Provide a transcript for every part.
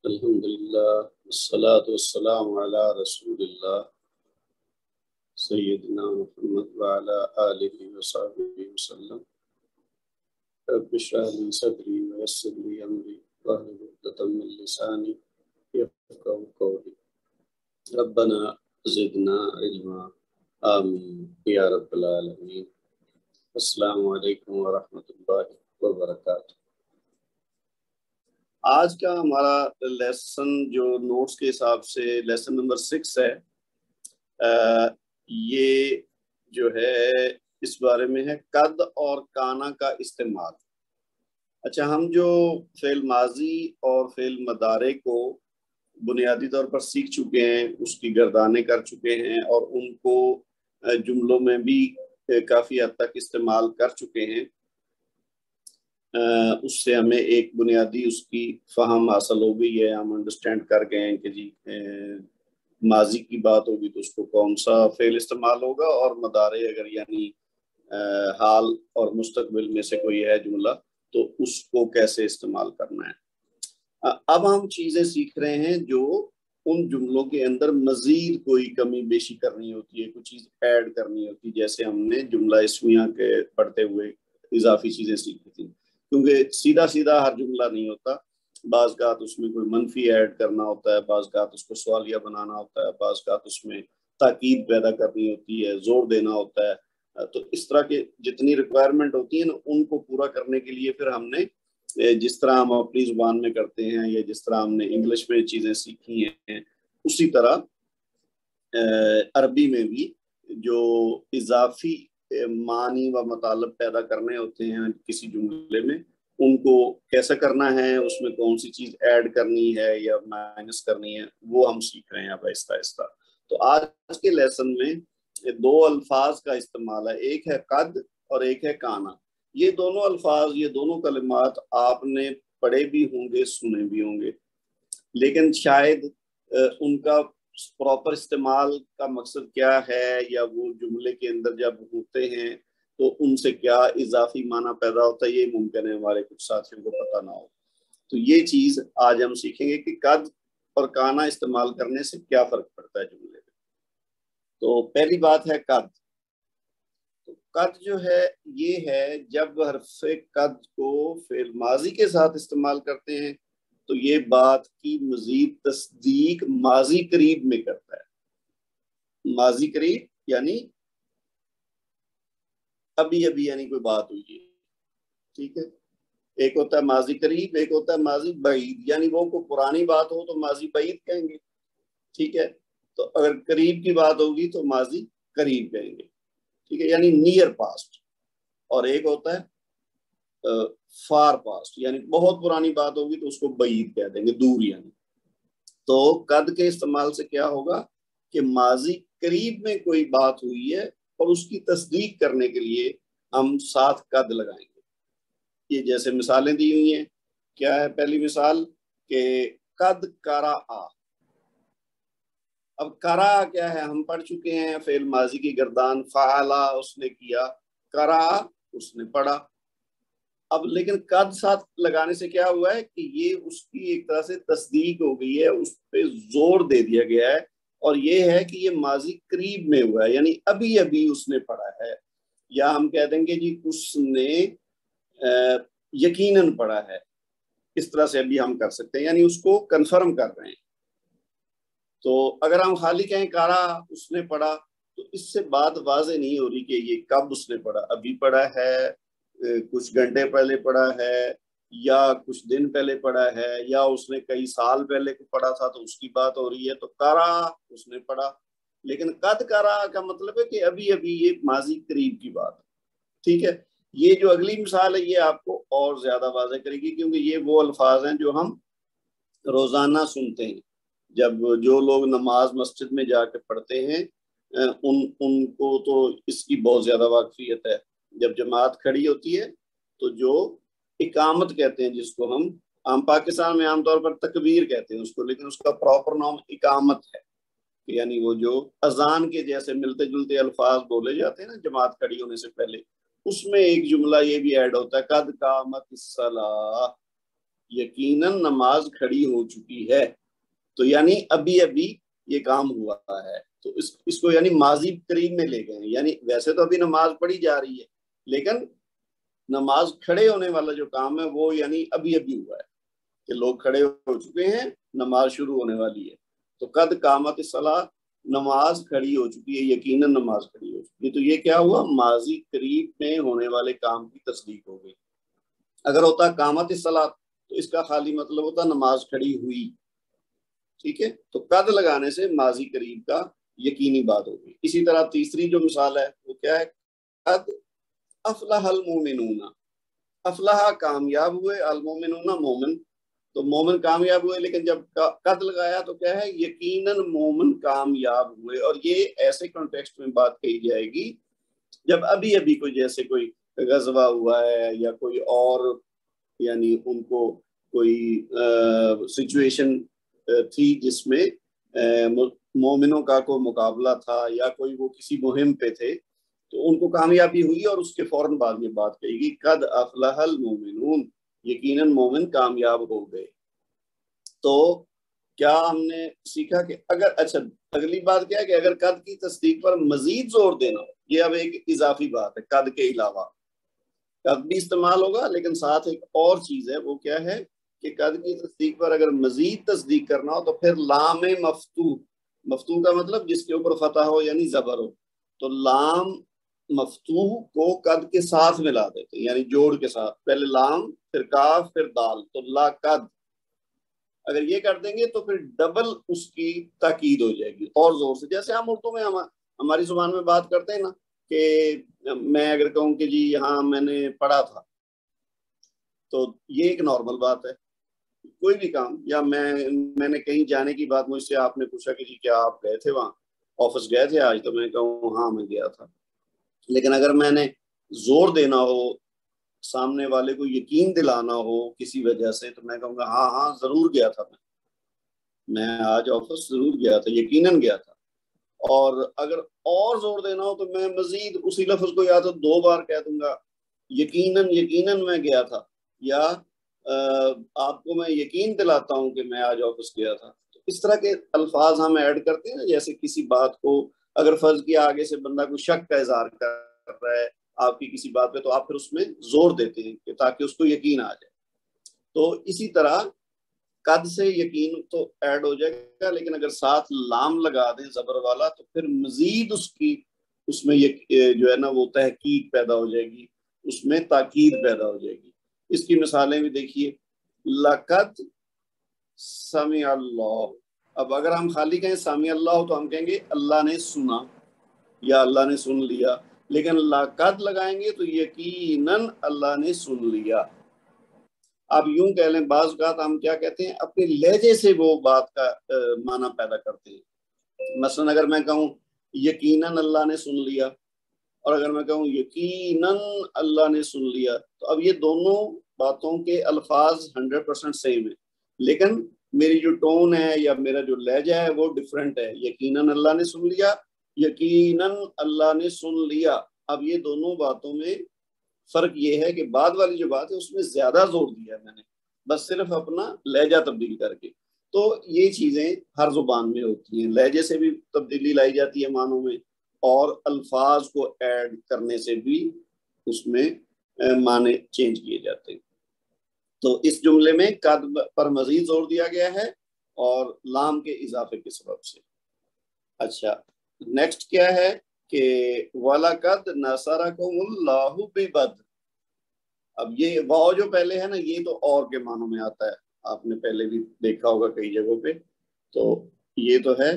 الحمدللہ والصلاة والسلام علی رسول اللہ سیدنا محمد وعلی آلہ وصحبہ وسلم. رب اشرح لی صدری ویسر لی امری واحلل عقدۃ من لسانی یفقہوا قولی. ربنا زدنا علما آمین یا رب العالمین. السلام علیکم ورحمۃ اللہ وبرکاتہ. آج کا ہمارا لیسن جو نوٹس کے حساب سے لیسن نمبر 6 ہے. یہ جو ہے اس بارے میں ہے قد اور کانا کا استعمال. اچھا، ہم جو فعل ماضی اور فعل مضارع کو بنیادی طور پر سیکھ چکے ہیں، اس کی گردانے کر چکے ہیں اور ان کو جملوں میں بھی کافی حد تک استعمال کر چکے ہیں. اس سے ہمیں ایک بنیادی اس کی فہم حاصل ہو گئی ہے. ہم انڈرسٹینڈ کر گئے ہیں کہ جی ماضی کی بات ہوگی تو اس کو کون سا فعل استعمال ہوگا، اور مضارع اگر یعنی حال اور مستقبل میں سے کوئی ہے جملہ تو اس کو کیسے استعمال کرنا ہے. اب ہم چیزیں سیکھ رہے ہیں جو ان جملوں کے اندر مزید کوئی کمی بیشی کرنی ہوتی ہے، کوئی چیز ایڈ کرنی ہوتی ہے. جیسے ہم نے جملہ اسمیہ کے پڑھتے ہوئے اضافی چیزیں سیکھی تھیں، کیونکہ سیدھا سیدھا ہر جملہ نہیں ہوتا. بعض اوقات اس میں کوئی منفی ایڈ کرنا ہوتا ہے، بعض اوقات اس کو سوالیہ بنانا ہوتا ہے، بعض اوقات اس میں تاکید پیدا کرنی ہوتی ہے، زور دینا ہوتا ہے. تو اس طرح کے جتنی ریکوائرمنٹ ہوتی ہیں نا، ان کو پورا کرنے کے لیے پھر ہم نے جس طرح ہم اپنی زبان میں کرتے ہیں یا جس طرح ہم نے انگلش میں چیزیں سیکھی ہیں، اسی طرح عربی میں بھی جو اضافی معنی و مطالب پیدا کرنے ہوتے ہیں کسی جملے میں، ان کو کیسا کرنا ہے، اس میں کون سی چیز ایڈ کرنی ہے یا مائنس کرنی ہے، وہ ہم سیکھ رہے ہیں اب آہستہ آہستہ. تو آج کے لیسن میں 2 الفاظ کا استعمال ہے، ایک ہے قد اور ایک ہے کانا. یہ دونوں الفاظ، یہ دونوں کلمات آپ نے پڑھے بھی ہوں گے، سنے بھی ہوں گے، لیکن شاید ان کا پراپر استعمال کا مقصد کیا ہے، یا وہ جملے کے اندر جب ہوتے ہیں تو ان سے کیا اضافی معنی پیدا ہوتا ہے، یہ ممکن ہے ہمارے کچھ ساتھیوں کو پتہ نہ ہو. تو یہ چیز آج ہم سیکھیں گے کہ قد اور کانا استعمال کرنے سے کیا فرق پڑتا ہے جملے میں. تو پہلی بات ہے قد. تو قد جو ہے یہ ہے جب حرف قد کو فعل ماضی کے ساتھ استعمال کرتے ہیں تو یہ بات کی مزید تصدیق ماضی قریب میں کرتا ہے. ماضی قریب یعنی ابھی ابھی، یعنی کوئی بات ہوئی ہے، ٹھیک ہے. ایک ہوتا ہے ماضی قریب، ایک ہوتا ہے ماضی بعید. یعنی وہ کوئی پرانی بات ہو تو ماضی بعید کہیں گے، ٹھیک ہے. تو اگر قریب کی بات ہوگی تو ماضی قریب کہیں گے، ٹھیک ہے، یعنی نیئر پاسٹ. اور ایک ہوتا ہے فار پاسٹ، یعنی بہت پرانی بات ہوگی تو اس کو بعید کہہ دیں گے، دور یعنی. تو قد کے استعمال سے کیا ہوگا کہ ماضی قریب میں کوئی بات ہوئی ہے اور اس کی تصدیق کرنے کے لیے ہم ساتھ قد لگائیں گے. یہ جیسے مثالیں دی ہوئی ہیں. کیا ہے پہلی مثال کہ قد کرا. اب کرا کیا ہے، ہم پڑھ چکے ہیں فعل ماضی کی گردان، فعلا اس نے کیا، کرا اس نے پڑھا. اب لیکن قد ساتھ لگانے سے کیا ہوا ہے کہ یہ اس کی ایک طرح سے تصدیق ہو گئی ہے، اس پہ زور دے دیا گیا ہے، اور یہ ہے کہ یہ ماضی قریب میں ہوا ہے، یعنی ابھی ابھی اس نے پڑھا ہے. یا ہم کہہ دیں گے جی اس نے یقیناً پڑھا ہے. اس طرح سے ابھی ہم کر سکتے ہیں، یعنی اس کو کنفرم کر رہے ہیں. تو اگر ہم خالی کہیں کرا اس نے پڑھا تو اس سے بات واضح نہیں ہو رہی کہ یہ کب اس نے پڑھا. ابھی پڑھا ہے، کچھ گھنٹے پہلے پڑھا ہے، یا کچھ دن پہلے پڑھا ہے، یا اس نے کئی سال پہلے پڑھا تھا تو اس کی بات ہو رہی ہے. تو کرا اس نے پڑھا. لیکن قد کرا کا مطلب ہے کہ ابھی ابھی یہ ماضی قریب کی بات ہے، ٹھیک ہے. یہ جو اگلی مثال ہے یہ آپ کو اور زیادہ واضح کرے گی، کیونکہ یہ وہ الفاظ ہیں جو ہم روزانہ سنتے ہیں. جب جو لوگ نماز مسجد میں جا کے پڑھتے ہیں ان کو تو اس کی بہت زیادہ واقفیت ہے. جب جماعت کھڑی ہوتی ہے تو جو اقامت کہتے ہیں، جس کو ہم پاکستان میں عام طور پر تکبیر کہتے ہیں اس کو، لیکن اس کا پراپر نام اقامت ہے. یعنی وہ جو اذان کے جیسے ملتے جلتے الفاظ بولے جاتے ہیں نا جماعت کھڑی ہونے سے پہلے، اس میں ایک جملہ یہ بھی ایڈ ہوتا ہے قد قامت الصلاۃ. یقیناً نماز کھڑی ہو چکی ہے، تو یعنی ابھی ابھی یہ کام ہوا ہے، تو اس کو یعنی ماضی قریب میں لے گئے، یعنی ویسے تو ابھی نماز پڑھی جا رہی ہے لیکن نماز کھڑے ہونے والا جو کام ہے وہ یعنی ابھی ابھی ہوا ہے کہ لوگ کھڑے ہو چکے ہیں، نماز شروع ہونے والی ہے۔ تو قد قامت الصلاۃ، نماز کھڑی ہو چکی ہے، یقیناً نماز کھڑی ہو چکی ہے، تو یہ کیا ہوا؟ ماضی قریب میں ہونے والے کام کی تصدیق ہو گئی۔ اگر ہوتا قامت الصلاۃ تو اس کا خالی مطلب ہوتا نماز کھڑی ہوئی، ٹھیک ہے؟ تو قد لگانے سے ماضی قریب کا یقینی بات ہوگی۔ اسی طرح تیسری جو مثال ہے وہ کیا ہے؟ قد افلح المومنون، افلح کامیاب ہوئے، المومنون مومن، تو مومن کامیاب ہوئے، لیکن جب قد لگایا تو کیا ہے؟ یقیناً مومن کامیاب ہوئے۔ اور یہ ایسے کانٹیکسٹ میں بات کہی جائے گی جب ابھی ابھی کوئی جیسے کوئی غزوہ ہوا ہے یا کوئی اور یعنی ان کو کوئی سچویشن تھی جس میں مومنوں کا کوئی مقابلہ تھا یا کوئی وہ کسی مہم پہ تھے تو ان کو کامیابی ہوئی، اور اس کے فوراً بعد میں بات کہے گی قد افلح المومنون، یقیناً مومن کامیاب ہو گئے۔ تو کیا ہم نے سیکھا کہ اگر اچھا اگلی بات کیا ہے کہ اگر قد کی تصدیق پر مزید زور دینا ہو، یہ اب ایک اضافی بات ہے، قد کے علاوہ قد بھی استعمال ہوگا لیکن ساتھ ایک اور چیز ہے، وہ کیا ہے کہ قد کی تصدیق پر اگر مزید تصدیق کرنا ہو تو پھر لام مفتوح، مفتوح کا مطلب جس کے اوپر فتح ہو یعنی زبر ہو، تو لام مفتوح کو قد کے ساتھ ملا دیتے ہیں، یعنی جوڑ کے ساتھ، پہلے لام پھر کاف پھر دال، تو لا قد اگر یہ کر دیں گے تو پھر ڈبل اس کی تاکید ہو جائے گی اور زور سے، جیسے ہم اردو میں ہماری زبان میں بات کرتے ہیں نا کہ میں اگر کہوں کہ جی یہاں میں نے پڑھا تھا، تو یہ ایک نارمل بات ہے، کوئی بھی کام، یا میں نے کہیں جانے کی بات، مجھ سے آپ نے پوچھا کہ جی کیا آپ گئے تھے وہاں آفس گئے تھے آج، تو میں کہوں ہاں میں گیا تھا، لیکن اگر میں نے زور دینا ہو، سامنے والے کو یقین دلانا ہو کسی وجہ سے، تو میں کہوں گا ہاں ہاں ضرور گیا تھا، میں آج آفس ضرور گیا تھا، یقیناً گیا تھا۔ اور اگر اور زور دینا ہو تو میں مزید اسی لفظ کو یا تو 2 بار کہہ دوں گا، یقیناً یقیناً میں گیا تھا، یا آپ کو میں یقین دلاتا ہوں کہ میں آج آفس گیا تھا۔ تو اس طرح کے الفاظ ہم ایڈ کرتے ہیں نا، جیسے کسی بات کو اگر فرض کیا آگے سے بندہ کوئی شک کا اظہار کر رہا ہے آپ کی کسی بات پہ، تو آپ پھر اس میں زور دیتے ہیں کہ تاکہ اس کو یقین آ جائے۔ تو اسی طرح قد سے یقین تو ایڈ ہو جائے گا، لیکن اگر ساتھ لام لگا دیں زبر والا تو پھر مزید اس میں جو ہے نا وہ تحقیق پیدا ہو جائے گی، اس میں تاکید پیدا ہو جائے گی۔ اس کی مثالیں بھی دیکھیے، لقد سمع اللہ، اب اگر ہم خالی کہیں سمع اللہ تو ہم کہیں گے اللہ نے سنا یا اللہ نے سن لیا، لیکن لقد لگائیں گے تو یقیناً اللہ نے سن لیا۔ آپ یوں کہہ لیں، بعض اوقات ہم کیا کہتے ہیں اپنے لہجے سے وہ بات کا معنی پیدا کرتے ہیں۔ مثلا اگر میں کہوں یقیناً اللہ نے سن لیا، اور اگر میں کہوں یقیناً اللہ نے سن لیا، تو اب یہ دونوں باتوں کے الفاظ 100% سیم ہیں، لیکن میری جو ٹون ہے یا میرا جو لہجہ ہے وہ ڈیفرنٹ ہے۔ یقیناً اللہ نے سن لیا، یقیناً اللہ نے سن لیا، اب یہ دونوں باتوں میں فرق یہ ہے کہ بعد والی جو بات ہے اس میں زیادہ زور دیا ہے میں نے، بس صرف اپنا لہجہ تبدیل کر کے۔ تو یہ چیزیں ہر زبان میں ہوتی ہیں، لہجے سے بھی تبدیلی لائی جاتی ہے معنوں میں، اور الفاظ کو ایڈ کرنے سے بھی اس میں معنی چینج کیے جاتے ہیں۔ تو اس جملے میں قد پر مزید زور دیا گیا ہے اور لام کے اضافے کے سبب سے۔ اچھا نیکسٹ کیا ہے کہ وَلَقَدْ نَصَرَكُمُ اللَّهُ بِبَدْرٍ، اب یہ واو جو پہلے ہے نا یہ تو اور کے معنوں میں آتا ہے، آپ نے پہلے بھی دیکھا ہوگا کئی جگہوں پہ، تو یہ تو ہے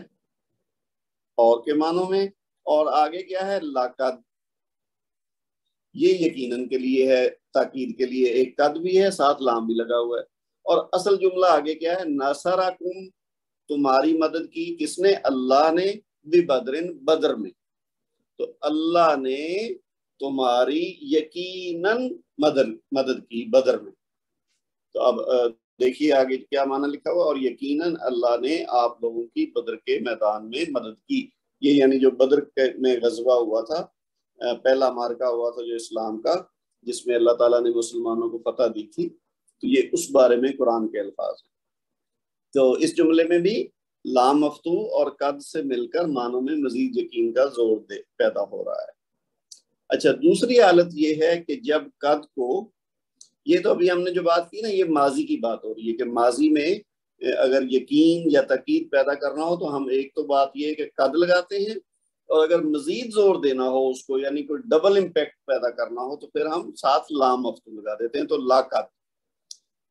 اور کے معنوں میں، اور آگے کیا ہے لقد، یہ یقیناً کے لیے ہے، تاکید کے لیے ایک قد بھی ہے ساتھ لام بھی لگا ہوا ہے، اور اصل جملہ آگے کیا ہے نصرکم، تمہاری مدد کی کس نے؟ اللہ نے، ببدرن، بدر میں، تو اللہ نے تمہاری یقیناً مدد کی بدر میں۔ تو اب دیکھیے آگے کیا معنی لکھا ہوا، اور یقیناً اللہ نے آپ لوگوں کی بدر کے میدان میں مدد کی، یہ یعنی جو بدر میں غزوہ ہوا تھا، پہلا مارکہ ہوا تھا جو اسلام کا، جس میں اللہ تعالیٰ نے مسلمانوں کو فتح دی تھی، تو یہ اس بارے میں قرآن کے الفاظ ہیں. تو اس جملے میں بھی لام مفتوح اور قد سے مل کر معنوں میں مزید یقین کا زور پیدا ہو رہا ہے. اچھا، دوسری حالت یہ ہے کہ جب قد کو، یہ تو ابھی ہم نے جو بات کی نا، یہ ماضی کی بات ہو رہی ہے کہ ماضی میں اگر یقین یا تاکید پیدا کرنا ہو تو ہم ایک تو بات یہ ہے کہ قد لگاتے ہیں، اور اگر مزید زور دینا ہو اس کو، یعنی کوئی ڈبل امپیکٹ پیدا کرنا ہو، تو پھر ہم ساتھ لام مفتوح لگا دیتے ہیں، تو لا قد.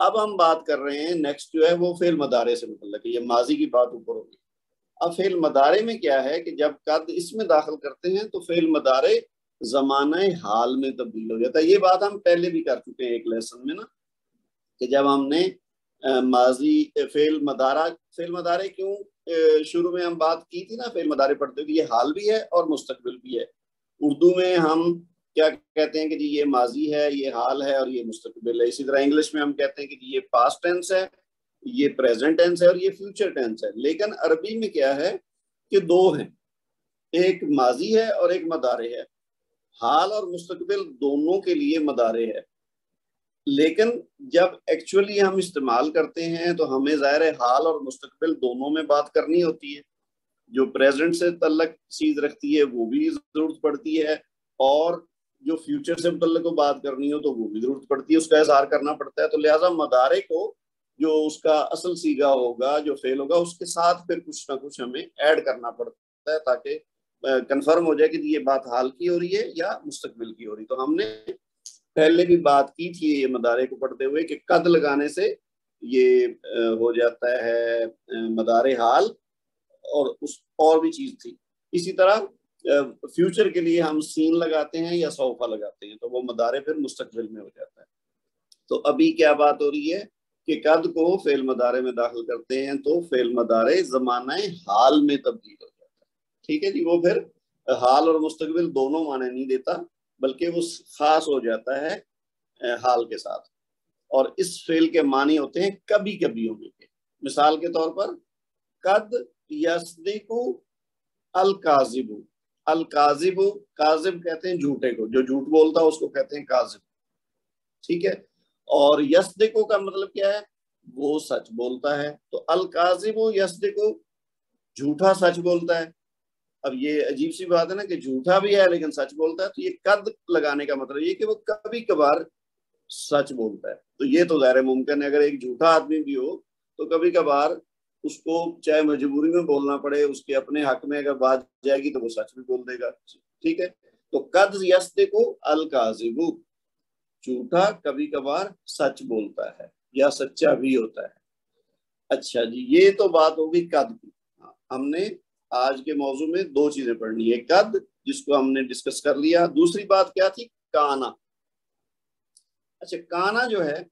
اب ہم بات کر رہے ہیں نیکسٹ جو ہے وہ فعل مضارع سے متعلق ہے. یہ ماضی کی بات اوپر ہوگی. اب فعل مضارع میں کیا ہے کہ جب قد اس میں داخل کرتے ہیں تو فعل مضارع زمانہ حال میں تبدیل ہو جاتا ہے. یہ بات ہم پہلے بھی کر چکے ہیں ایک لیسن میں نا، کہ جب ہم نے ماضی فعل مضارع کیوں شروع میں ہم بات کی تھی نا، فعل مضارع پڑھتے ہوئے یہ حال بھی ہے اور مستقبل بھی ہے. اردو میں ہم کیا کہتے ہیں کہ جی یہ ماضی ہے، یہ حال ہے اور یہ مستقبل ہے. اسی طرح انگلش میں ہم کہتے ہیں کہ جی یہ پاسٹ ٹینس ہے، یہ پریزنٹ ٹینس ہے اور یہ فیوچر ٹینس ہے. لیکن عربی میں کیا ہے کہ دو ہیں، ایک ماضی ہے اور ایک مضارع ہے. حال اور مستقبل دونوں کے لیے مضارع ہے، لیکن جب ایکچولی ہم استعمال کرتے ہیں تو ہمیں ظاہر ہے حال اور مستقبل دونوں میں بات کرنی ہوتی ہے. جو پریزنٹ سے تعلق چیز رکھتی ہے وہ بھی ضرورت پڑتی ہے، اور جو فیوچر سے متعلق بات کرنی ہو تو وہ بھی ضرورت پڑتی ہے، اس کا اظہار کرنا پڑتا ہے. تو لہٰذا مضارع کو جو اس کا اصل صیغہ ہوگا، جو فعل ہوگا، اس کے ساتھ پھر کچھ نہ کچھ ہمیں ایڈ کرنا پڑتا ہے تاکہ کنفرم ہو جائے کہ یہ بات حال کی ہو رہی ہے یا مستقبل کی ہو رہی. تو ہم نے پہلے بھی بات کی تھی یہ مضارع کو پڑھتے ہوئے کہ قد لگانے سے یہ ہو جاتا ہے مضارع حال، اور بھی چیز تھی. اسی طرح فیوچر کے لیے ہم سین لگاتے ہیں یا سوفا لگاتے ہیں تو وہ مضارع پھر مستقبل میں ہو جاتا ہے. تو ابھی کیا بات ہو رہی ہے کہ قد کو فعل مضارع میں داخل کرتے ہیں تو فعل مضارع زمانہ حال میں تبدیل ہو جاتا ہے. ٹھیک ہے جی، وہ پھر حال اور مستقبل دونوں معنی نہیں دیتا، بلکہ وہ خاص ہو جاتا ہے حال کے ساتھ. اور اس فعل کے معنی ہوتے ہیں کبھی کبھی ہونے کے. مثال کے طور پر قد یصدق الکاذب. الکاذب، کاذب کہتے ہیں جھوٹے کو، جو جھوٹ بولتا ہے اس کو کہتے ہیں کاذب. ٹھیک ہے، اور یصدق کا مطلب کیا ہے؟ وہ سچ بولتا ہے. تو الکاذب یصدق، جھوٹا سچ بولتا ہے. اب یہ عجیب سی بات ہے نا کہ جھوٹا بھی ہے لیکن سچ بولتا ہے. تو یہ قد لگانے کا مطلب یہ کہ وہ کبھی کبھار سچ بولتا ہے. تو یہ تو ظاہر ممکن ہے، اگر ایک جھوٹا آدمی بھی ہو تو کبھی کبھار اس کو چاہے مجبوری میں بولنا پڑے، اس کے اپنے حق میں اگر بات جائے گی تو وہ سچ بھی بول دے گا. ٹھیک ہے، تو قد یصدق الکاذب، جھوٹا کبھی کبھار سچ بولتا ہے یا سچا بھی ہوتا ہے. اچھا جی، یہ تو بات ہوگی قد کی. ہم نے آج کے موضوع میں دو چیزیں پڑھنی ہے، قد جس کو ہم نے ڈسکس کر لیا. دوسری بات کیا تھی؟ کانا. اچھا، کانا جو ہے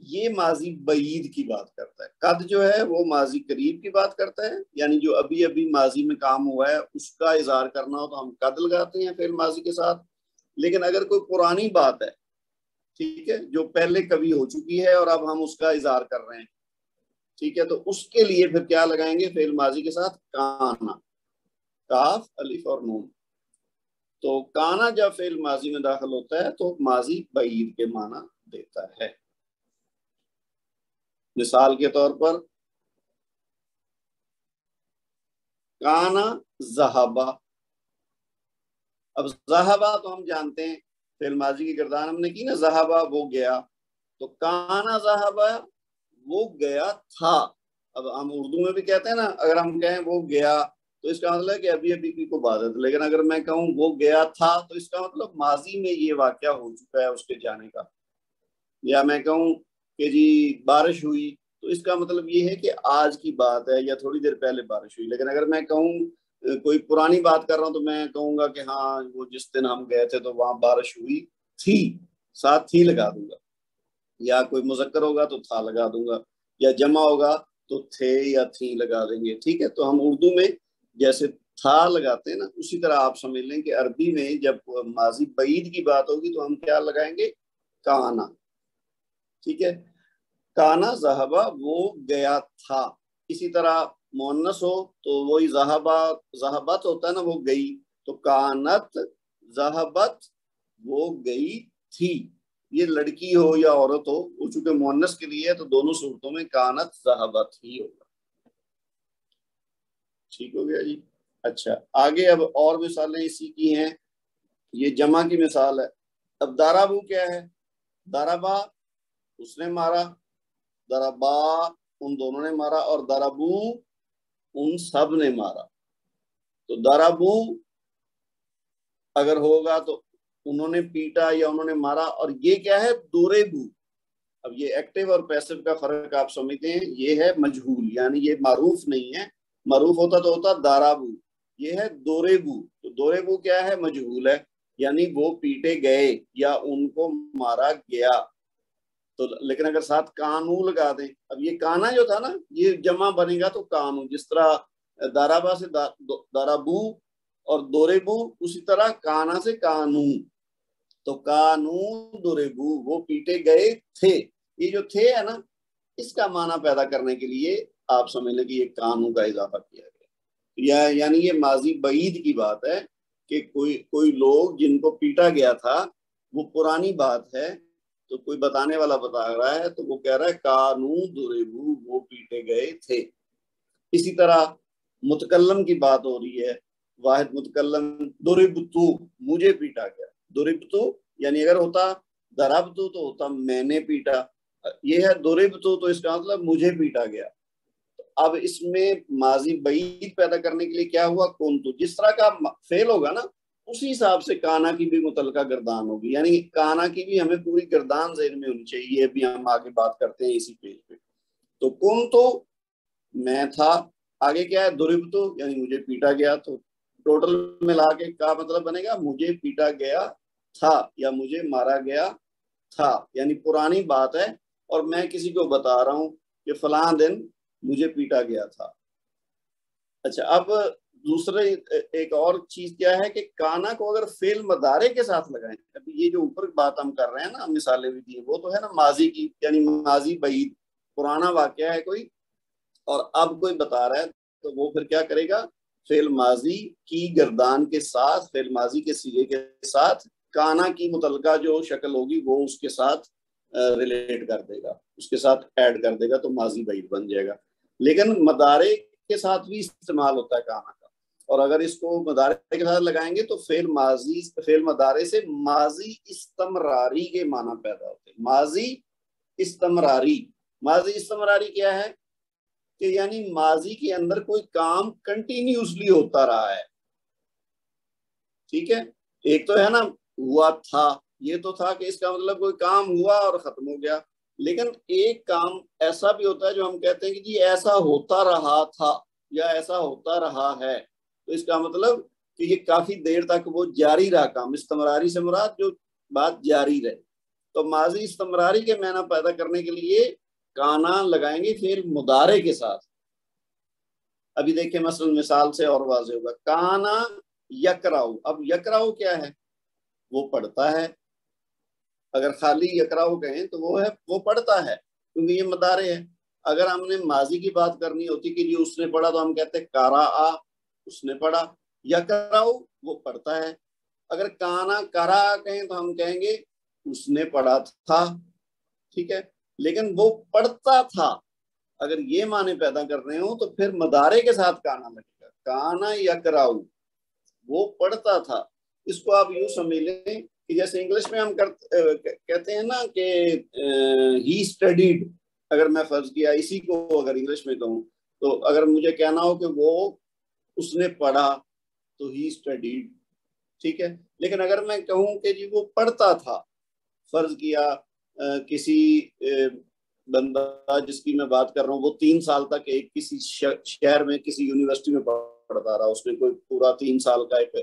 یہ ماضی بعید کی بات کرتا ہے. قد جو ہے وہ ماضی قریب کی بات کرتا ہے، یعنی جو ابھی ابھی ماضی میں کام ہوا ہے اس کا اظہار کرنا ہو تو ہم قد لگاتے ہیں فعل ماضی کے ساتھ. لیکن اگر کوئی پرانی بات ہے، ٹھیک ہے، جو پہلے کبھی ہو چکی ہے اور اب ہم اس کا اظہار کر رہے ہیں، ٹھیک ہے، تو اس کے لیے پھر کیا لگائیں گے؟ فعل ماضی کے ساتھ کانا، کاف الف اور نون. تو کانا جب فعل ماضی میں داخل ہوتا ہے تو ماضی بعید کے معنی دیتا ہے. مثال کے طور پر کانا ذہبا. اب ذہبا تو ہم جانتے ہیں فعل ماضی کی گردان ہم نے کی نا، ذہبا وہ گیا. تو کانا ذہبا وہ گیا تھا. اب ہم اردو میں بھی کہتے ہیں نا، اگر ہم کہیں وہ گیا تو اس کا مطلب ہے کہ ابھی ابھی کی کو بات ہے. لیکن اگر میں کہوں وہ گیا تھا تو اس کا مطلب ماضی میں یہ واقعہ ہو چکا ہے اس کے جانے کا. یا میں کہوں کہ جی بارش ہوئی تو اس کا مطلب یہ ہے کہ آج کی بات ہے یا تھوڑی دیر پہلے بارش ہوئی. لیکن اگر میں کہوں کوئی پرانی بات کر رہا ہوں تو میں کہوں گا کہ ہاں وہ جس دن ہم گئے تھے تو وہاں بارش ہوئی تھی، ساتھ تھی لگا دوں گا. یا کوئی مذکر ہوگا تو تھا لگا دوں گا، یا جمع ہوگا تو تھے یا تھی لگا دیں گے. ٹھیک ہے، تو ہم اردو میں جیسے تھا لگاتے ہیں نا، اسی طرح آپ سمجھ لیں کہ عربی میں جب ماضی بعید کی بات ہوگی تو ہم کیا لگائیں گے؟ کانا. ٹھیک ہے، کانا ذہبا وہ گیا تھا. اسی طرح مؤنث ہو تو وہی ذہبا ذہبت ہوتا ہے نا، وہ گئی. تو کانت ذہبت وہ گئی تھی. یہ لڑکی ہو یا عورت ہو، وہ چونکہ مؤنث کے لیے ہے تو دونوں صورتوں میں کانت ذہبت ہی ہوگا. ٹھیک ہو گیا جی. اچھا آگے اب اور مثالیں اسی کی ہیں. یہ جمع کی مثال ہے. اب دارابو کیا ہے؟ دارابا اس نے مارا، دارابا ان دونوں نے مارا، اور دارابو ان سب نے مارا. تو دارابو اگر ہوگا تو انہوں نے پیٹا یا انہوں نے مارا. اور یہ کیا ہے؟ دوریبو. اب یہ ایکٹیو اور پیسو کا فرق آپ سمجھتے ہیں. یہ ہے مجہول، یعنی یہ معروف نہیں ہے. معروف ہوتا تو ہوتا دارابو، یہ ہے دوریبو. تو دوریبو کیا ہے؟ مجہول ہے، یعنی وہ پیٹے گئے یا ان کو مارا گیا. تو لیکن اگر ساتھ کانو لگا دیں، اب یہ کانا جو تھا نا یہ جمع بنے گا تو کانو. جس طرح دارابا سے دارابو اور دوریبو، اسی طرح کانا سے کانو. تو کانو دوریبو، وہ پیٹے گئے تھے. یہ جو تھے ہے نا، اس کا معنی پیدا کرنے کے لیے آپ سمجھ لیں کہ یہ کانو کا اضافہ کیا گیا. یعنی یہ ماضی بعید کی بات ہے کہ کوئی لوگ جن کو پیٹا گیا تھا وہ پرانی بات ہے. تو کوئی بتانے والا بتا رہا ہے تو وہ کہہ رہا ہے کانو دوریبو، وہ پیٹے گئے تھے. اسی طرح متکلم کی بات ہو رہی ہے. واحد متکلم دوریبتو، مجھے پیٹا گیا. دوریبتو یعنی اگر ہوتا دربتو تو ہوتا میں نے پیٹا. یہ ہے دوریبتو تو اس کا مطلب مجھے پیٹا گیا. اب اس میں ماضی بعید پیدا کرنے کے لیے کیا ہوا؟ کنتو. جس طرح کا فعل ہوگا نا اسی حساب سے کانا کی بھی متعلقہ گردان ہوگی. یعنی کانا کی بھی ہمیں پوری گردان ذہن میں ہونی چاہیے. یہ بھی ہم آگے بات کرتے ہیں اسی پیج پہ. تو کنتو میں تھا. آگے کیا ہے؟ دریبتو یعنی مجھے پیٹا گیا. تو ٹوٹل ملا کے کا مطلب بنے گا مجھے پیٹا گیا تھا یا مجھے مارا گیا تھا. یعنی پرانی بات ہے اور میں کسی کو بتا رہا ہوں کہ فلاں دن مجھے پیٹا گیا تھا. اچھا اب دوسرے ایک اور چیز کیا ہے کہ کانا کو اگر فعل مضارع کے ساتھ لگائیں. ابھی یہ جو اوپر بات ہم کر رہے ہیں نا، مثالیں بھی دی وہ تو ہے نا ماضی کی، یعنی ماضی بعید پرانا واقعہ ہے کوئی اور اب کوئی بتا رہا ہے تو وہ پھر کیا کرے گا؟ فعل ماضی کی گردان کے ساتھ، فعل ماضی کے صیغے کے ساتھ کانا کی متعلقہ جو شکل ہوگی وہ اس کے ساتھ ریلیٹ کر دے گا، اس کے ساتھ ایڈ کر دے گا تو ماضی بعید بن جائے گا. لیکن مضارع کے ساتھ بھی استعمال ہوتا ہے کانا کا. اور اگر اس کو مضارع کے ساتھ لگائیں گے تو فعل مضارع سے ماضی استمراری کے معنی پیدا ہوتے ہیں. ماضی استمراری کیا ہے؟ کہ یعنی ماضی کے اندر کوئی کام کنٹینیوسلی ہوتا رہا ہے. ٹھیک ہے، ایک تو ہے نا ہوا تھا، یہ تو تھا کہ اس کا مطلب کوئی کام ہوا اور ختم ہو گیا. لیکن ایک کام ایسا بھی ہوتا ہے جو ہم کہتے ہیں کہ جی ایسا ہوتا رہا تھا یا ایسا ہوتا رہا ہے. تو اس کا مطلب کہ یہ کافی دیر تک وہ جاری رہا کام. استمراری سے مراد جو بات جاری رہے. تو ماضی استمراری کے معنی پیدا کرنے کے لیے کانا لگائیں گے فعل مضارع کے ساتھ. ابھی دیکھیں مثلا مثال سے اور واضح ہوگا. کانا یکراؤ. اب یکراؤ کیا ہے؟ وہ پڑھتا ہے. اگر خالی یکراؤ کہیں تو وہ ہے وہ پڑھتا ہے، کیونکہ یہ مضارع ہے. اگر ہم نے ماضی کی بات کرنی ہوتی کہ جی اس نے پڑھا تو ہم کہتے ہیں قرأ، اس نے پڑھا. یکراؤ وہ پڑھتا ہے. اگر کانا قرأ کہیں تو ہم کہیں گے اس نے پڑھا تھا. ٹھیک ہے، لیکن وہ پڑھتا تھا اگر یہ معنی پیدا کر رہے ہوں تو پھر مضارع کے ساتھ کانا لگے گا. کانا یکراؤ وہ پڑھتا تھا. اس کو آپ یوں سمجھ لیں کہ جیسے انگلش میں ہم کہتے ہیں نا کہ ہی اسٹڈیڈ. اگر میں فرض کیا اسی کو اگر انگلش میں کہوں تو اگر مجھے کہنا ہو کہ وہ اس نے پڑھا تو ہی اسٹڈیڈ. ٹھیک ہے، لیکن اگر میں کہوں کہ جی وہ پڑھتا تھا، فرض کیا کسی بندہ جس کی میں بات کر رہا ہوں وہ 3 سال تک ایک کسی شہر میں کسی یونیورسٹی میں پڑھتا رہا. اس نے کوئی پورا 3 سال کا ایک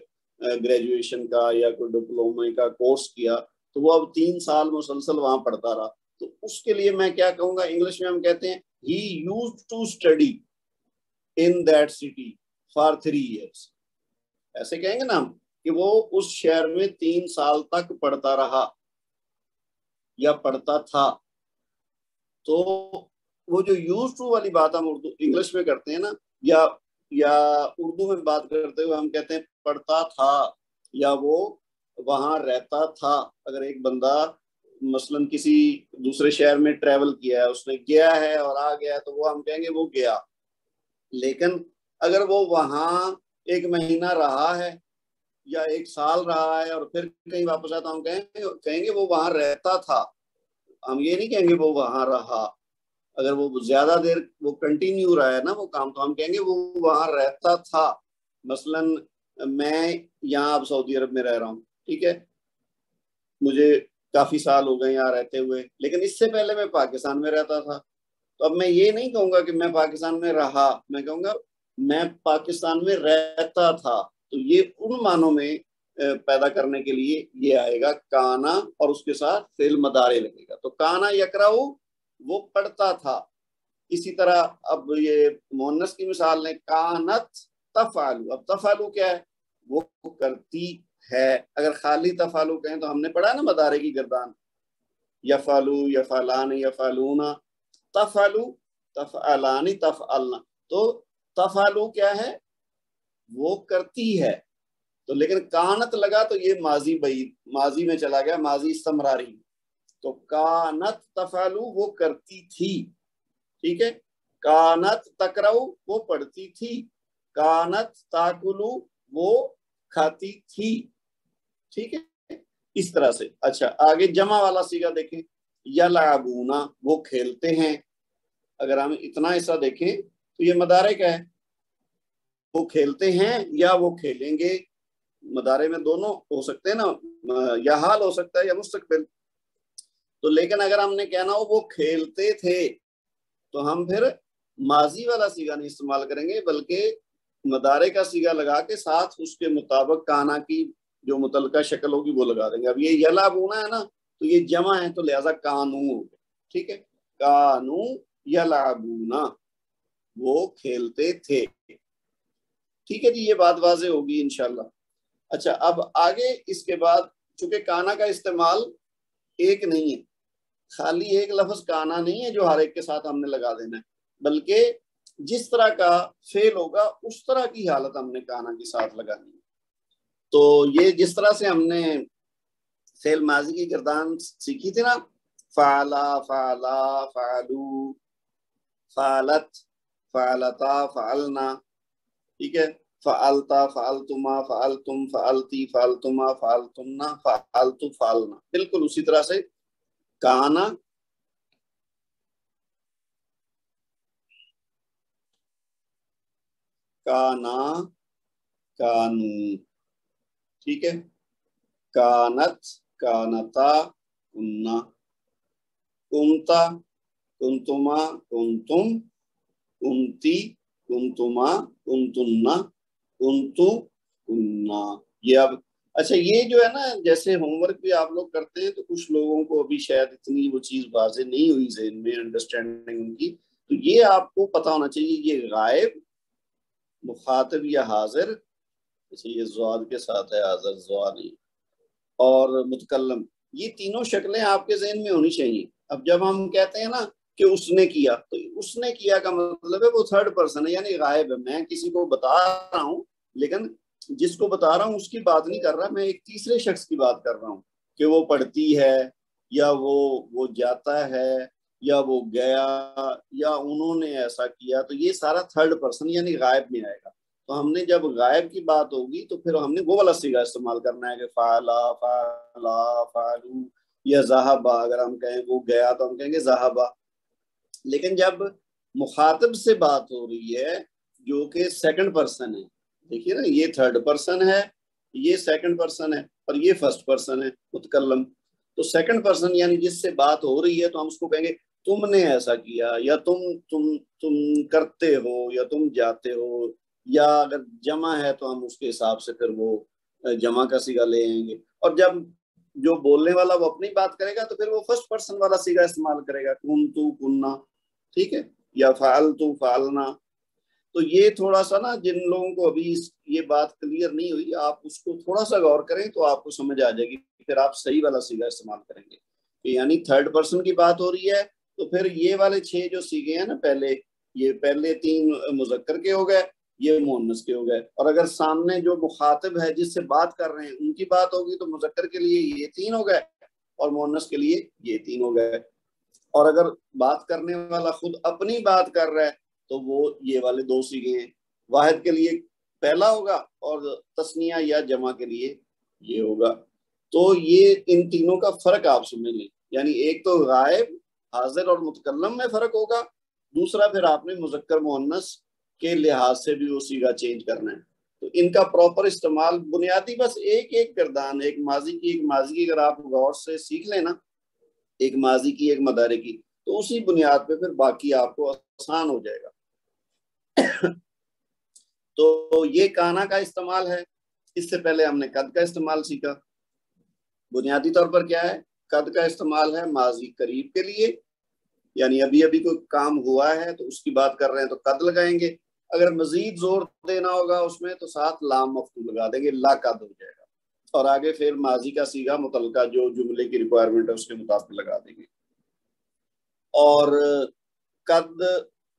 گریجویشن کا یا کوئی ڈپلومے کا کورس کیا تو وہ اب 3 سال مسلسل وہاں پڑھتا رہا. تو اس کے لیے میں کیا کہوں گا؟ انگلش میں ہم کہتے ہیں he used to study in that city for 3 years. ایسے کہیں گے نا ہم کہ وہ اس شہر میں 3 سال تک پڑھتا رہا یا پڑھتا تھا. تو وہ جو used to والی بات ہم اردو انگلش میں کرتے ہیں نا، یا اردو میں بات کرتے ہوئے ہم کہتے ہیں پڑھتا تھا یا وہ وہاں رہتا تھا. اگر ایک بندہ مثلاً کسی دوسرے شہر میں ٹریول کیا ہے، اس نے گیا ہے اور آ گیا، تو وہ ہم کہیں گے وہ گیا. لیکن اگر وہ وہاں 1 مہینہ رہا ہے یا 1 سال رہا ہے اور پھر کہیں واپس آیا، تو ہم کہیں گے وہ وہاں رہتا تھا. ہم یہ نہیں کہیں گے وہ وہاں رہا. اگر وہ زیادہ دیر وہ کنٹینیو رہا ہے نا وہ کام، تو ہم کہیں گے وہ وہاں رہتا تھا. مثلاً میں یہاں اب سعودی عرب میں رہ رہا ہوں، ٹھیک ہے، مجھے کافی سال ہو گئے یہاں رہتے ہوئے، لیکن اس سے پہلے میں پاکستان میں رہتا تھا. تو اب میں یہ نہیں کہوں گا کہ میں پاکستان میں رہا، میں کہوں گا میں پاکستان میں رہتا تھا. تو یہ ان معنوں میں پیدا کرنے کے لیے یہ آئے گا کانا، اور اس کے ساتھ فعل مضارع لگے گا. تو کانا یقرأ، وہ پڑھتا تھا. اسی طرح اب یہ مؤنث کی مثال نے کانت تفعل. اب تفعل کیا ہے؟ وہ کرتی ہے. اگر خالی تفعل کہیں تو ہم نے پڑھا نا مضارع کی گردان، یفعلو، یفعلان، یفعلون. تفعلو، تفعلان، تفعلن. تو تفعلو کیا ہے؟ وہ کرتی ہے. تو لیکن کانت لگا تو یہ ماضی بعید، ماضی میں چلا گیا، ماضی استمراری. تو کانت تفعلو، وہ کرتی تھی. ٹھیک ہے. کانت تقرأ، وہ پڑھتی تھی. کانت تاکلو، وہ کھاتی تھی. ٹھیک ہے، اس طرح سے. اچھا، آگے جمع والا صیغہ دیکھیں. یلعبون، وہ کھیلتے ہیں. اگر ہم اتنا حصہ دیکھیں تو یہ مضارع کا ہے. وہ کھیلتے ہیں یا وہ کھیلیں گے. مضارع میں دونوں ہو سکتے ہیں نا، یا حال ہو سکتا ہے یا مستقبل. تو لیکن اگر ہم نے کہنا ہو وہ کھیلتے تھے، تو ہم پھر ماضی والا صیغہ نہیں استعمال کریں گے، بلکہ مضارع کا صیغہ لگا کے ساتھ اس کے مطابق کانا کی جو متعلقہ شکل ہوگی وہ لگا دیں گے. اب یہ یلعبون ہے نا، تو یہ جمع ہے، تو لہذا کانو ہو گیا. ٹھیک ہے، کانو یلعبون، وہ کھیلتے تھے. ٹھیک ہے جی، یہ بات واضح ہوگی انشاءاللہ. اچھا، اب آگے اس کے بعد چونکہ کانا کا استعمال ایک نہیں ہے، خالی ایک لفظ کانا نہیں ہے جو ہر ایک کے ساتھ ہم نے لگا دینا ہے، بلکہ جس طرح کا فعل ہوگا اس طرح کی حالت ہم نے کانا کے ساتھ لگانی ہے. تو یہ جس طرح سے ہم نے فعل ماضی کی گردان سیکھی تھی نا، فعلا، فعلا، فعلو، فعلت، فعلتا، فعلنا. ٹھیک ہے، فعلتا، فعلتما، فعلتم، فعلتی، فعلتما، فعلتمنا، فعلتو، فعلنا. بالکل اسی طرح سے کانا، کانا، کانو. ٹھیک ہے، کانت، کانتا، کننا. کنتا، کنتما، کنتم. کنتی، کنتما، کنتنا، کنتو، کننا. یہ اب اچھا، یہ جو ہے نا، جیسے ہوم ورک بھی آپ لوگ کرتے ہیں تو کچھ لوگوں کو ابھی شاید اتنی وہ چیز واضح نہیں ہوئی ذہن میں، انڈرسٹینڈنگ ان کی. تو یہ آپ کو پتا ہونا چاہیے، یہ غائب، مخاطب یا حاضر. اچھا، یہ زوال کے ساتھ ہے، حاضر زوال نہیں، اور متکلم. یہ تینوں شکلیں آپ کے ذہن میں ہونی چاہیے. اب جب ہم کہتے ہیں نا کہ اس نے کیا، تو اس نے کیا کا مطلب ہے وہ تھرڈ پرسن ہے، یعنی غائب ہے. میں کسی کو بتا رہا ہوں، لیکن جس کو بتا رہا ہوں اس کی بات نہیں کر رہا، میں ایک تیسرے شخص کی بات کر رہا ہوں کہ وہ پڑھتی ہے، یا وہ جاتا ہے، یا وہ گیا، یا انہوں نے ایسا کیا. تو یہ سارا تھرڈ پرسن یعنی غائب میں آئے گا. تو ہم نے جب غائب کی بات ہوگی تو پھر ہم نے وہ والا صیغہ استعمال کرنا ہے کہ فعلا، فعلا، فعلو، یا ذہبا. اگر ہم کہیں وہ گیا تو ہم کہیں گے ذہبا. لیکن جب مخاطب سے بات ہو رہی ہے جو کہ سیکنڈ پرسن ہے، دیکھیے نا، یہ تھرڈ پرسن ہے، یہ سیکنڈ پرسن ہے، اور یہ فرسٹ پرسن ہے، متکلم. تو سیکنڈ پرسن یعنی جس سے بات ہو رہی ہے تو ہم اس کو کہیں گے تم نے ایسا کیا، یا تم کرتے ہو، یا تم جاتے ہو. یا اگر جمع ہے تو ہم اس کے حساب سے پھر وہ جمع کا صیغہ لے آئیں گے. اور جب جو بولنے والا وہ اپنی بات کرے گا تو پھر وہ فرسٹ پرسن والا صیغہ استعمال کرے گا، کنتو، کننا. ٹھیک ہے، یا فعلتو، فعلنا. تو یہ تھوڑا سا نا، جن لوگوں کو ابھی یہ بات کلیئر نہیں ہوئی، آپ اس کو تھوڑا سا غور کریں تو آپ کو سمجھ آ جائے گی، پھر آپ صحیح والا صیغہ استعمال کریں گے. یعنی تھرڈ پرسن کی بات ہو رہی ہے تو پھر یہ والے 6 جو صیغے ہیں نا، یہ پہلے 3 مذکر کے ہو گئے، یہ مؤنث کے ہو گئے. اور اگر سامنے جو مخاطب ہے جس سے بات کر رہے ہیں ان کی بات ہوگی تو مذکر کے لیے یہ 3 ہو گئے، اور مؤنث کے لیے یہ 3 ہو گئے. اور اگر بات کرنے والا خود اپنی بات کر رہا ہے تو وہ یہ والے 2 صیغے ہیں. واحد کے لیے پہلا ہوگا اور تثنیہ یا جمع کے لیے یہ ہوگا. تو یہ ان تینوں کا فرق آپ سمجھ لیں. یعنی ایک تو غائب، حاضر اور متکلم میں فرق ہوگا، دوسرا پھر آپ نے مذکر مؤنث کے لحاظ سے بھی وہ صیغہ چینج کرنا ہے. تو ان کا پراپر استعمال بنیادی بس ایک کردان، ایک ماضی کی اگر آپ غور سے سیکھ لیں نا، ایک ماضی کی ایک مضارع کی، تو اسی بنیاد پہ پھر باقی آپ کو آسان ہو جائے گا. تو یہ کانا کا استعمال ہے. اس سے پہلے ہم نے قد کا استعمال سیکھا. بنیادی طور پر کیا ہے؟ قد کا استعمال ہے ماضی قریب کے لیے، یعنی ابھی ابھی کوئی کام ہوا ہے تو اس کی بات کر رہے ہیں تو قد لگائیں گے. اگر مزید زور دینا ہوگا اس میں تو ساتھ لام مفتوح لگا دیں گے، لا قد ہو جائے گا، اور آگے پھر ماضی کا صیغہ متعلقہ جو جملے کی ریکوائرمنٹ ہے اس کے مطابق لگا دیں گے. اور قد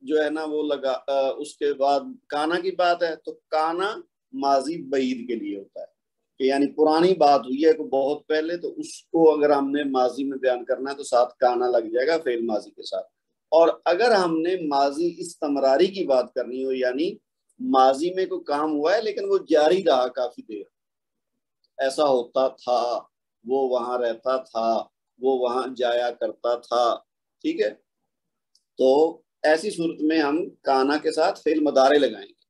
جو ہے نا وہ لگا. اس کے بعد کانا کی بات ہے تو کانا ماضی بعید کے لیے ہوتا ہے کہ یعنی پرانی بات ہوئی ہے بہت پہلے، تو اس کو اگر ہم نے ماضی میں بیان کرنا ہے تو ساتھ کانا لگ جائے گا فعل ماضی کے ساتھ. اور اگر ہم نے ماضی استمراری کی بات کرنی ہو، یعنی ماضی میں کوئی کام ہوا ہے لیکن وہ جاری رہا کافی دیر، ایسا ہوتا تھا، وہ وہاں رہتا تھا، وہ وہاں جایا کرتا تھا، ٹھیک ہے، تو ایسی صورت میں ہم کانا کے ساتھ فعل مضارع لگائیں گے،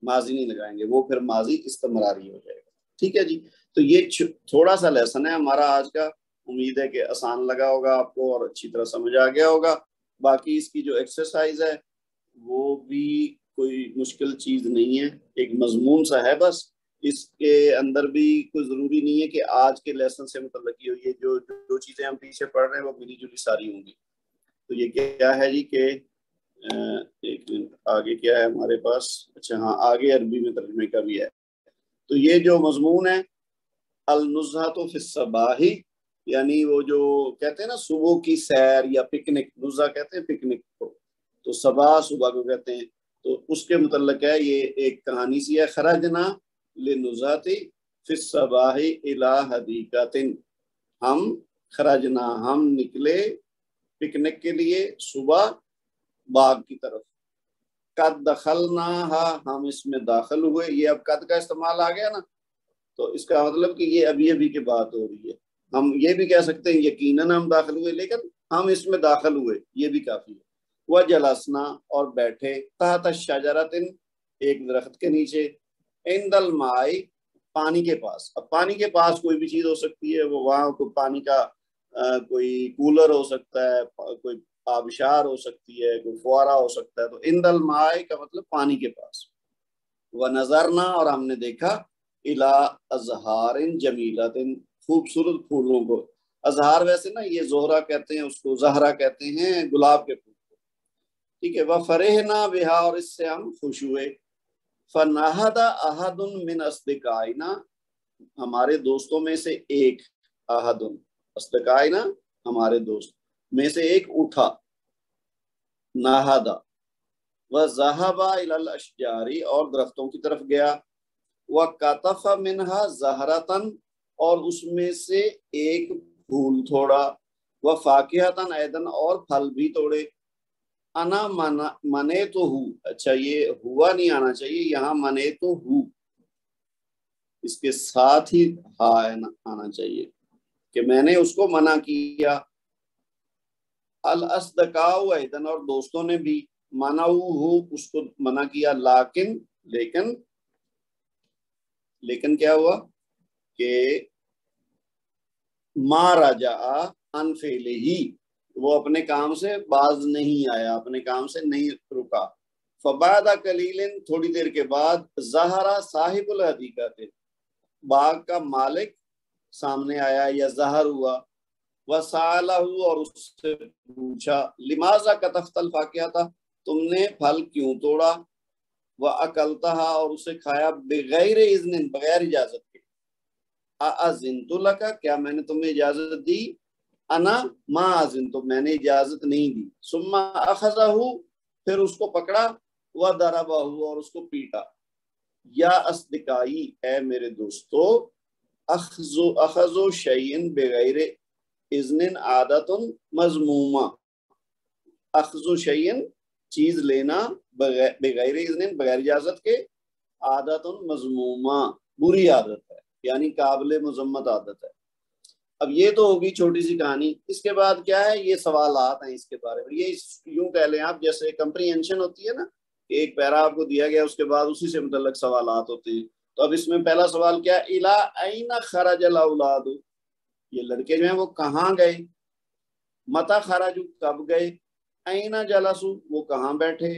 ماضی نہیں لگائیں گے، وہ پھر ماضی استمراری ہو جائے گا. ٹھیک ہے جی. تو یہ تھوڑا سا لیسن ہے ہمارا آج کا. امید ہے کہ آسان لگا ہوگا آپ کو اور اچھی طرح سمجھ آ گیا ہوگا. باقی اس کی جو ایکسرسائز ہے وہ بھی کوئی مشکل چیز نہیں ہے، ایک مضمون سا ہے بس. اس کے اندر بھی کوئی ضروری نہیں ہے کہ آج کے لیسن سے متعلق ہی ہو. یہ جو چیزیں ہم پیچھے پڑھ رہے ہیں وہ ملی جلی ساری ہوں گی. تو یہ کیا ہے جی کہ ایک منٹ، آگے کیا ہے ہمارے پاس؟ اچھا ہاں، آگے عربی میں ترجمے کا بھی ہے. تو یہ جو مضمون ہے النزہۃ فی الصباح، یعنی وہ جو کہتے ہیں نا صبح کی سیر یا پکنک، نزہہ کہتے ہیں پکنک کو، تو صبح کو کہتے ہیں. تو اس کے متعلق ہے یہ ایک کہانی سی ہے. خرجنا للنزہۃ فی الصباح الی حدیقۃ، ہم نکلے پکنک کے لیے صبح باغ کی طرف. قد دخلناہا، ہم اس میں داخل ہوئے. یہ اب قد کا استعمال آ گیا نا، تو اس کا مطلب کہ یہ ابھی ابھی کی بات ہو رہی ہے. ہم یہ بھی کہہ سکتے ہیں یقیناً ہم داخل ہوئے، لیکن ہم اس میں داخل ہوئے یہ بھی کافی ہے. وجلسنا، اور بیٹھے، تحت الشجرۃ، ایک درخت کے نیچے، عند الماء، پانی کے پاس. اب پانی کے پاس کوئی بھی چیز ہو سکتی ہے، وہ وہاں کوئی پانی کا کوئی کولر ہو سکتا ہے، کوئی آبشار ہو سکتی ہے، کوئی فوارہ ہو سکتا ہے. تو عند الماء کا مطلب پانی کے پاس. ونظرنا، اور ہم نے دیکھا، الی ازہار جمیلۃ، خوبصورت پھولوں کو. ازہار ویسے نا یہ زہرہ کہتے ہیں اس کو، زہرہ کہتے ہیں گلاب کے پھول کو. ٹھیک ہے. وفرحنا بہا، اور اس سے ہم خوش ہوئے. فنہد احد من اصدقائنا، ہمارے دوستوں میں سے ایک، احد اصدقائنا ہمارے دوست میں سے ایک اٹھا، نہدا، وذهب الى الاشجار، اور درختوں کی طرف گیا. وقطف منها زهرة، اور اس میں سے ایک پھول توڑا. وفاکہة ایضا، اور پھل بھی توڑے. انا منے تو ہوں، اچھا یہ ہوا نہیں آنا چاہیے یہاں، منے تو ہوں اس کے ساتھ ہی ہا آنا چاہیے کہ میں نے اس کو منع کیا. الاصدقاء ایضا، اور دوستوں نے بھی، منعوہ، اس کو منع کیا. لیکن کیا ہوا کہ ما رجع عن فعلہ، وہ اپنے کام سے باز نہیں آیا، اپنے کام سے نہیں رکا. فبعد قلیل، تھوڑی دیر کے بعد، ظہر صاحب الحدیقۃ، باغ کا مالک سامنے آیا یا ظاہر ہوا. وسالہ، اور اس سے پوچھا، لماذا قطفت الفاکہۃ، تم نے پھل کیوں توڑا. واکلتھا، اور اسے کھایا، بغیر اذن، بغیر اجازت کے. اذنت لک، کیا میں نے تمہیں اجازت دی. انا ما اذنت، میں نے اجازت نہیں دی. ثم اخذہ، پھر اس کو پکڑا. وضربہ، اور اس کو پیٹا. یا اصدقائی، اے میرے دوستو، اخذو شیئن بغیر اذن عادت مذمومہ، اخذ شیئن چیز لینا بغیر اذن بغیر اجازت کے، عادت مذمومہ بری عادت ہے، یعنی قابل مذمت عادت ہے۔ اب یہ تو ہوگی چھوٹی سی کہانی، اس کے بعد کیا ہے، یہ سوالات ہیں اس کے بارے میں، یہ یوں کہہ لیں آپ جیسے کمپریہنشن ہوتی ہے نا، ایک پیرا آپ کو دیا گیا، اس کے بعد اسی سے متعلق سوالات ہوتے ہیں۔ تو اب اس میں پہلا سوال کیا ہے، الا این خرج الاولاد، یہ لڑکے جو ہیں وہ کہاں گئے، متی خرجوا کب گئے، این جلسوا وہ کہاں بیٹھے،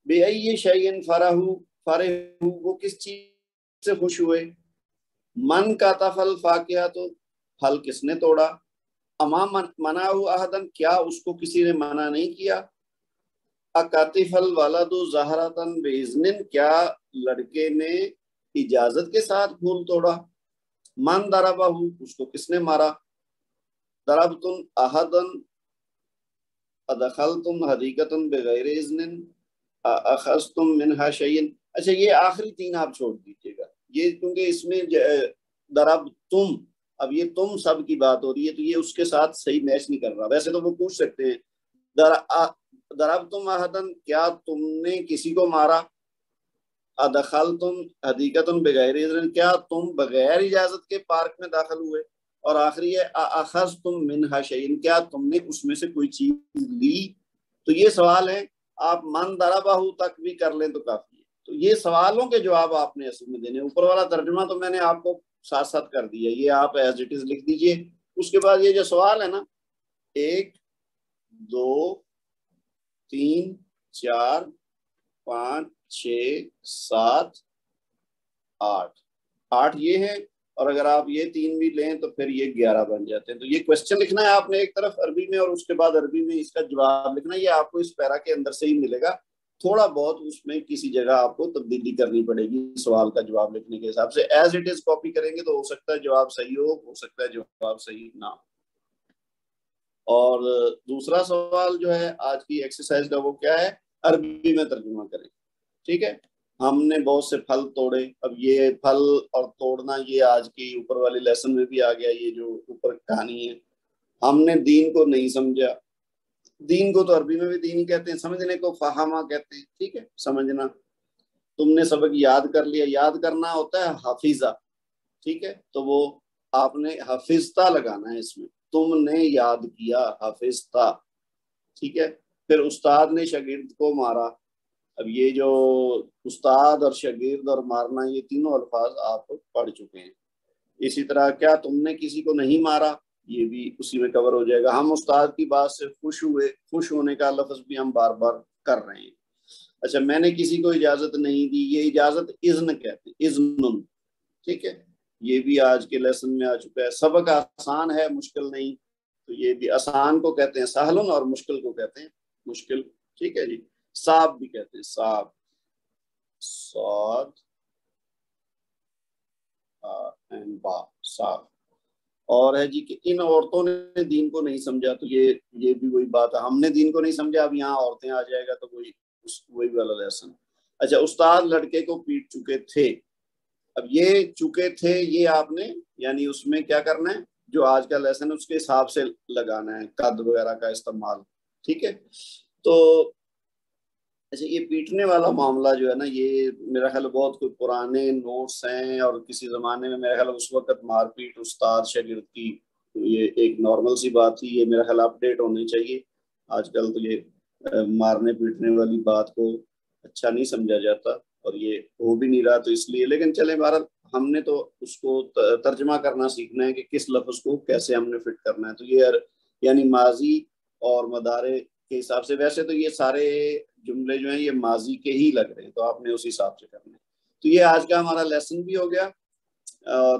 بأی شیء فرحوا وہ کس چیز سے خوش ہوئے، من کتف الفاکہۃ پھل کس نے توڑا، اما منعہ احدا کیا اس کو کسی نے منع نہیں کیا، اکتف الولد زہرۃ باذن کیا لڑکے نے اجازت کے ساتھ پھول توڑا، من ضربہ اس کو کس نے مارا، ضربتم احدا ادخلتم حدیقۃ بغیر اذن اخذتم منها شیئا۔ اچھا یہ آخری تین آپ چھوڑ دیجیے گا، یہ کیونکہ اس میں ضربتم، اب یہ تم سب کی بات ہو رہی ہے تو یہ اس کے ساتھ صحیح میچ نہیں کر رہا۔ ویسے تو وہ پوچھ سکتے ہیں ضربتم احدا کیا تم نے کسی کو مارا، ادخلتم حدیقۃ بغیر اذن کیا تم بغیر اجازت کے پارک میں داخل ہوئے، اور آخری ہے اخذتم منها شیئا کیا تم نے اس میں سے کوئی چیز لی۔ تو یہ سوال ہے، آپ من ضربہ تک بھی کر لیں تو کافی ہے۔ تو یہ سوالوں کے جواب آپ نے اصل میں دینے، اوپر والا ترجمہ تو میں نے آپ کو ساتھ ساتھ کر دیا، یہ آپ ایز اٹ از لکھ دیجئے۔ اس کے بعد یہ جو سوال ہے نا، 1 2 3 4 5 6 7 8 یہ ہیں، اور اگر آپ یہ 3 بھی لیں تو پھر یہ 11 بن جاتے ہیں۔ تو یہ کوشچن لکھنا ہے آپ نے ایک طرف عربی میں، اور اس کے بعد عربی میں اس کا جواب لکھنا ہے، یہ آپ کو اس پیرا کے اندر سے ہی ملے گا، تھوڑا بہت اس میں کسی جگہ آپ کو تبدیلی کرنی پڑے گی سوال کا جواب لکھنے کے حساب سے۔ ایز اٹ از کاپی کریں گے تو ہو سکتا ہے جواب صحیح ہو سکتا ہے جواب صحیح نہ ہو۔ اور دوسرا سوال جو ہے آج کی ایکسرسائز کا وہ کیا ہے، عربی میں ترجمہ کریں، ٹھیک ہے۔ ہم نے بہت سے پھل توڑے، اب یہ پھل اور توڑنا یہ آج کی اوپر والی لیسن میں بھی آ گیا، یہ جو اوپر کہانی ہے۔ ہم نے دین کو نہیں سمجھا، دین کو تو عربی میں بھی دین ہی کہتے ہیں، سمجھنے کو فہما کہتے ہیں، ٹھیک ہے، سمجھنا۔ تم نے سبق یاد کر لیا، یاد کرنا ہوتا ہے حافظہ، ٹھیک ہے، تو وہ آپ نے حفظتا لگانا ہے اس میں، تم نے یاد کیا حفظتا، ٹھیک ہے۔ پھر استاد نے شاگرد کو مارا، اب یہ جو استاد اور شاگرد اور مارنا یہ تینوں الفاظ آپ پڑھ چکے ہیں۔ اسی طرح کیا تم نے کسی کو نہیں مارا، یہ بھی اسی میں کور ہو جائے گا۔ ہم استاد کی بات سے خوش ہوئے، خوش ہونے کا لفظ بھی ہم بار بار کر رہے ہیں۔ اچھا میں نے کسی کو اجازت نہیں دی، یہ اجازت اذن کہتے ہیں، اذن، ٹھیک ہے، یہ بھی آج کے لیسن میں آ چکا ہے۔ سبق آسان ہے مشکل نہیں، تو یہ بھی آسان کو کہتے ہیں سہلن اور مشکل کو کہتے ہیں مشکل، ٹھیک ہے جی۔ صاب بھی کہتے ہیں، صاب، صاد با، صاب۔ اور ہے جی کہ ان عورتوں نے دین کو نہیں سمجھا، تو یہ بھی وہی بات ہے، ہم نے دین کو نہیں سمجھا، اب یہاں عورتیں آ جائے گا تو وہی والا لیسن۔ اچھا استاد لڑکے کو پیٹ چکے تھے، اب یہ چکے تھے یہ آپ نے یعنی اس میں کیا کرنا ہے، جو آج کا لیسن ہے اس کے حساب سے لگانا ہے، قد وغیرہ کا استعمال، ٹھیک ہے۔ تو اچھا یہ پیٹنے والا معاملہ جو ہے نا، یہ میرا خیال بہت کوئی پرانے نوٹس ہیں، اور کسی زمانے میں میرا خیال اس وقت مار پیٹ استاد شاگرد کی یہ ایک نارمل سی بات تھی، یہ میرا خیال اپ ڈیٹ ہونی چاہیے۔ آج کل تو یہ مارنے پیٹنے والی بات کو اچھا نہیں سمجھا جاتا، اور یہ ہو بھی نہیں رہا تو اس لیے، لیکن چلیں بہرحال ہم نے تو اس کو ترجمہ کرنا سیکھنا ہے کہ کس لفظ کو کیسے ہم نے فٹ کرنا ہے۔ تو یہ یعنی ماضی اور مضارع کے حساب سے، ویسے تو یہ سارے جملے جو ہیں یہ ماضی کے ہی لگ رہے ہیں، تو آپ نے اس حساب سے کرنا ہے۔ تو یہ آج کا ہمارا لیسن بھی ہو گیا، اور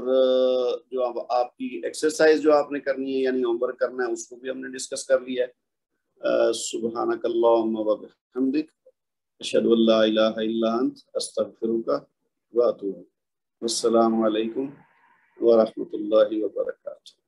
جو اب آپ کی ایکسرسائز جو آپ نے کرنی ہے یعنی ہوم ورک کرنا ہے اس کو بھی ہم نے ڈسکس کر لیا ہے۔ سبحانک اللہم و بحمدک، اشہد ان لا الہ الا انت، استغفرک و اتوب۔ السلام علیکم ورحمۃ اللہ وبرکاتہ۔